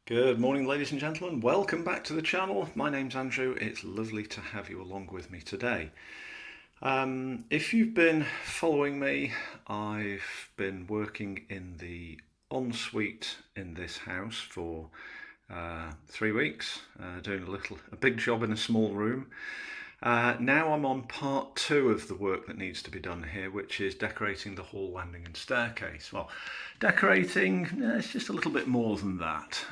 Good morning, ladies and gentlemen. Welcome back to the channel. My name's Andrew. It's lovely to have you along with me today. If you've been following me, I've been working in the ensuite in this house for 3 weeks, doing a big job in a small room. Now I'm on part 2 of the work that needs to be done here, which is decorating the hall landing and staircase. Well, decorating, it's just a little bit more than that.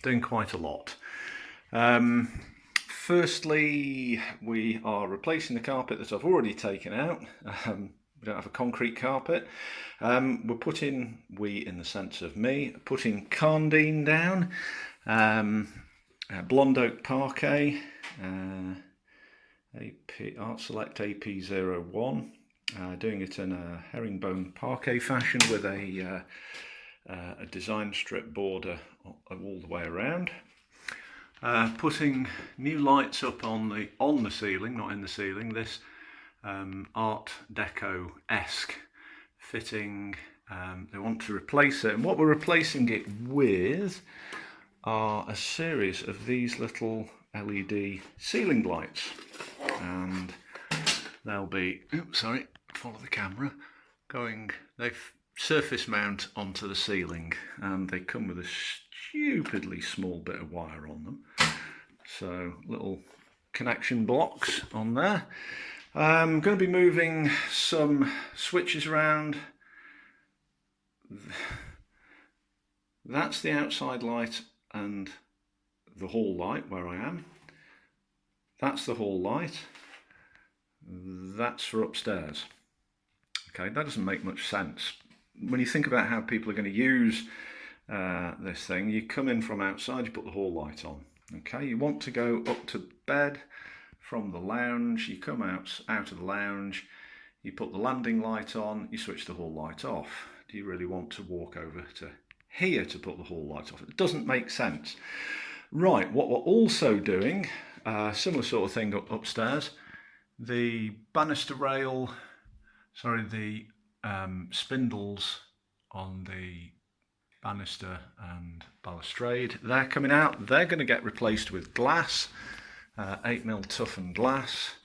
Doing quite a lot. Firstly, we are replacing the carpet that I've already taken out. We don't have a concrete carpet. We in the sense of me, putting Carndine down, blonde oak parquet, Art Select AP01, doing it in a herringbone parquet fashion with a design strip border all the way around. Putting new lights up on the ceiling, not in the ceiling. This Art Deco-esque fitting. They want to replace it, and what we're replacing it with are a series of these little LED ceiling lights, and they'll be, follow the camera, they surface mount onto the ceiling, and they come with a stupidly small bit of wire on them, so little connection blocks on there. I'm going to be moving some switches around. That's the outside light and the hall light where I am. That's the hall light. That's for upstairs. Okay, that doesn't make much sense. When you think about how people are going to use this thing, you come in from outside, you put the hall light on. Okay, you want to go up to bed from the lounge, you come out of the lounge, you put the landing light on, you switch the hall light off. Do you really want to walk over to here to put the hall light off? It doesn't make sense. Right, what we're also doing, similar sort of thing upstairs, the banister rail, the spindles on the banister and balustrade, they're coming out. They're going to get replaced with glass, 8mm toughened glass.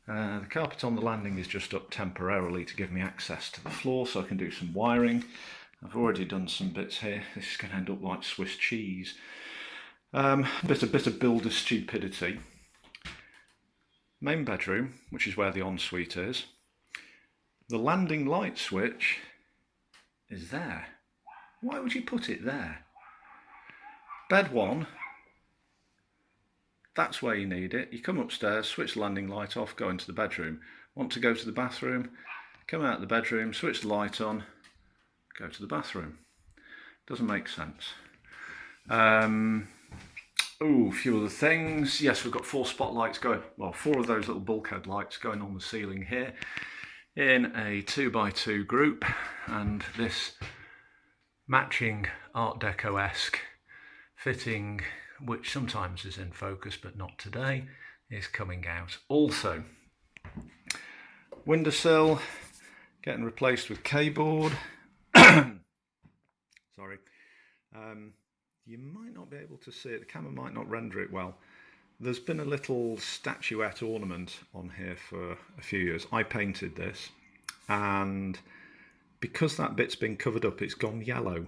The carpet on the landing is just up temporarily to give me access to the floor so I can do some wiring. I've already done some bits here. This is going to end up like Swiss cheese. A bit of builder stupidity. Main bedroom, which is where the ensuite is. The landing light switch is there. Why would you put it there? Bed 1, that's where you need it. You come upstairs, switch the landing light off, go into the bedroom. Want to go to the bathroom, come out of the bedroom, switch the light on, go to the bathroom. Doesn't make sense. A few other things. Yes, we've got 4 spotlights going, well, 4 of those little bulkhead lights going on the ceiling here in a 2x2 group, and this matching Art Deco-esque fitting, which sometimes is in focus but not today, is coming out also. Windowsill getting replaced with K-board. Sorry. You might not be able to see it, the camera might not render it well. There's been a little statuette ornament on here for a few years. I painted this, and because that bit's been covered up, it's gone yellow.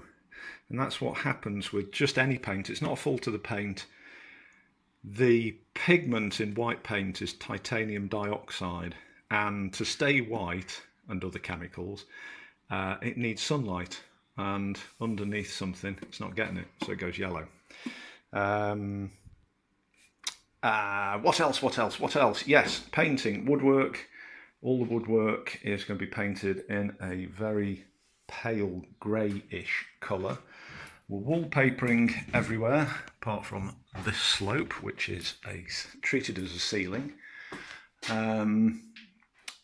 And that's what happens with just any paint. It's not a fault of the paint. The pigment in white paint is titanium dioxide, and to stay white and other chemicals, it needs sunlight. And underneath something, it's not getting it, so it goes yellow. What else? Yes, painting, woodwork. All the woodwork is going to be painted in a very pale greyish colour. We're wallpapering everywhere, apart from this slope, which is treated as a ceiling.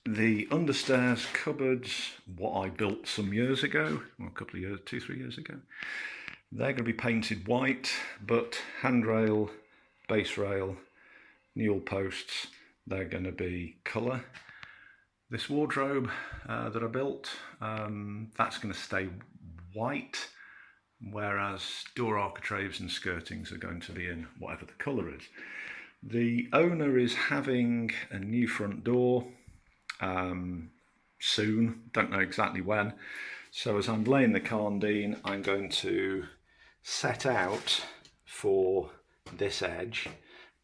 The understairs cupboards, what I built some years ago, well, a couple of years, 2-3 years ago, they're going to be painted white, but handrail, base rail, newel posts, they're going to be colour. This wardrobe that I built, that's going to stay white. whereas door architraves and skirtings are going to be in whatever the colour is. The owner is having a new front door soon, don't know exactly when. So as I'm laying the Carndine, I'm going to set out for this edge,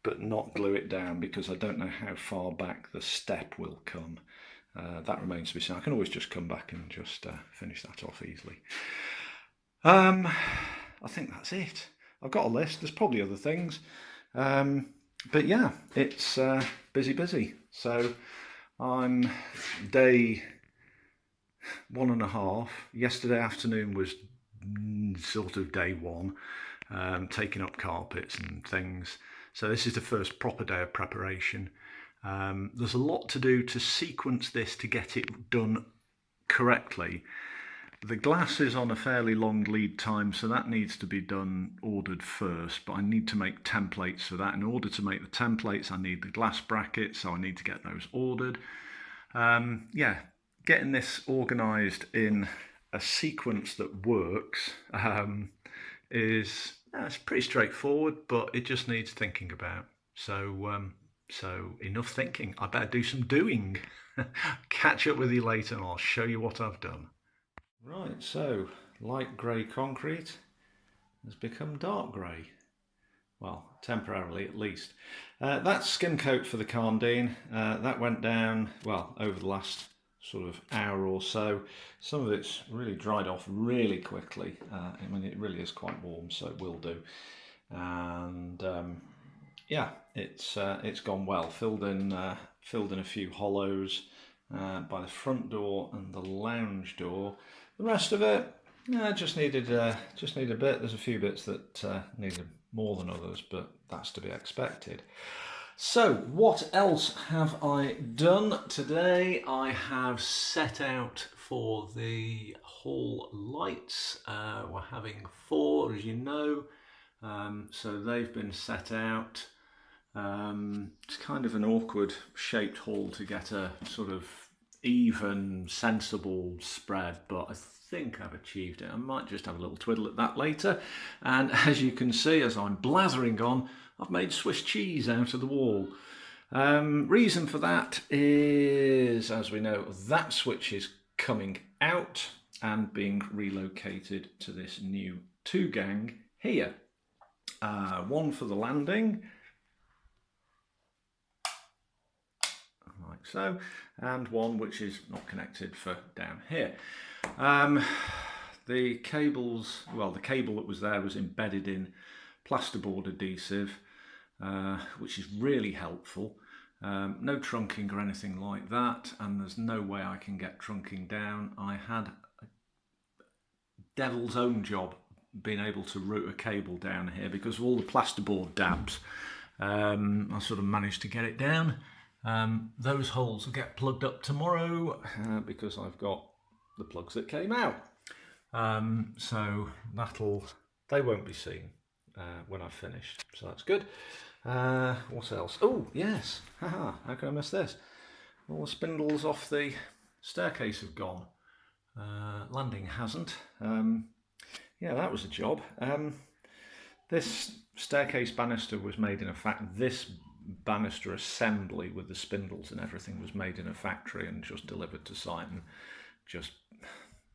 but not glue it down because I don't know how far back the step will come. That remains to be seen. I can always just come back and just finish that off easily. I think that's it. I've got a list. There's probably other things. But yeah, it's busy. So I'm day 1.5. Yesterday afternoon was sort of day 1, taking up carpets and things. So this is the first proper day of preparation. There's a lot to do to sequence this to get it done correctly. The glass is on a fairly long lead time, so that needs to be ordered first, but I need to make templates for that. In order to make the templates, I need the glass brackets, so I need to get those ordered. Yeah, getting this organised in a sequence that works is it's pretty straightforward, but it just needs thinking about. So enough thinking. I better do some doing. Catch up with you later and I'll show you what I've done. Right, so light grey concrete has become dark grey. Well, temporarily at least. That's skim coat for the Carndine. That went down, well, over the last sort of hour or so. Some of it's really dried off really quickly. I mean, it really is quite warm, so it will do. And yeah, it's gone well. Filled in a few hollows by the front door and the lounge door. The rest of it, just needed a bit. There's a few bits that needed more than others, but that's to be expected. So what else have I done today? I have set out for the hall lights. We're having 4, as you know, so they've been set out. It's kind of an awkward shaped hall to get a sort of even, sensible spread, but I think I've achieved it. I might just have a little twiddle at that later. And as you can see, as I'm blathering on, I've made Swiss cheese out of the wall. Reason for that is, as we know, that switch is coming out and being relocated to this new 2-gang here. One for the landing, like so, and one which is not connected for down here. The cables, well, the cable that was there was embedded in plasterboard adhesive, which is really helpful. No trunking or anything like that, and there's no way I can get trunking down. I had a devil's own job being able to route a cable down here because of all the plasterboard dabs. I sort of managed to get it down. Those holes will get plugged up tomorrow because I've got the plugs that came out. So they won't be seen when I've finished, so that's good. What else? Oh yes, haha, how can I miss this? All the spindles off the staircase have gone. Landing hasn't. Yeah, that was a job. This staircase banister was made in a this banister assembly with the spindles and everything was made in a factory and just delivered to site and just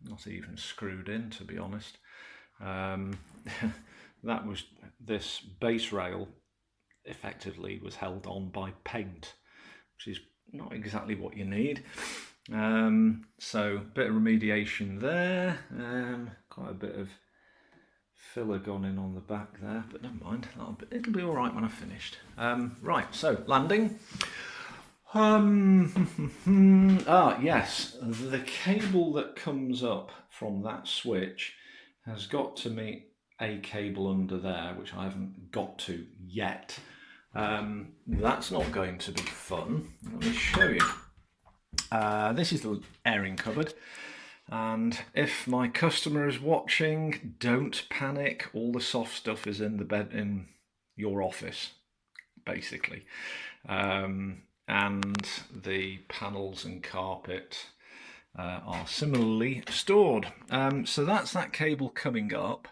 not even screwed in, to be honest. That was this base rail effectively was held on by paint, which is not exactly what you need. So a bit of remediation there, quite a bit of filler gone in on the back there, but never mind, it'll be all right when I've finished. Right, so landing. Yes, the cable that comes up from that switch has got to meet a cable under there, which I haven't got to yet. That's not going to be fun. Let me show you. This is the airing cupboard, and if my customer is watching, don't panic. All the soft stuff is in the bed in your office, basically. And the panels and carpet are similarly stored. So that's that cable coming up.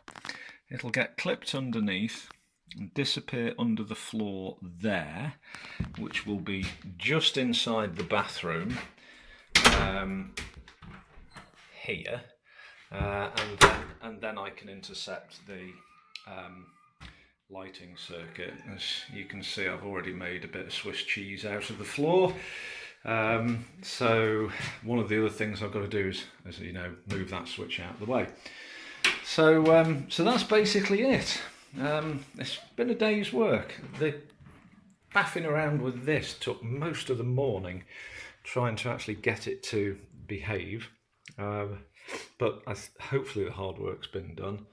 It'll get clipped underneath and disappear under the floor there, which will be just inside the bathroom here, and then I can intercept the lighting circuit. As you can see, I've already made a bit of Swiss cheese out of the floor. So one of the other things I've got to do is, as you know, move that switch out of the way. So so that's basically it. It's been a day's work. The faffing around with this took most of the morning, trying to actually get it to behave. But hopefully the hard work's been done.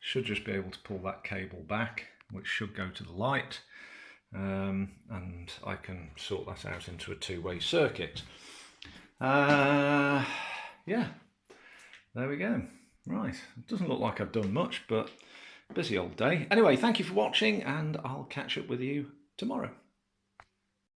Should just be able to pull that cable back, which should go to the light, and I can sort that out into a two-way circuit. Yeah, there we go. Right, it doesn't look like I've done much, but busy old day. Anyway, thank you for watching, and I'll catch up with you tomorrow.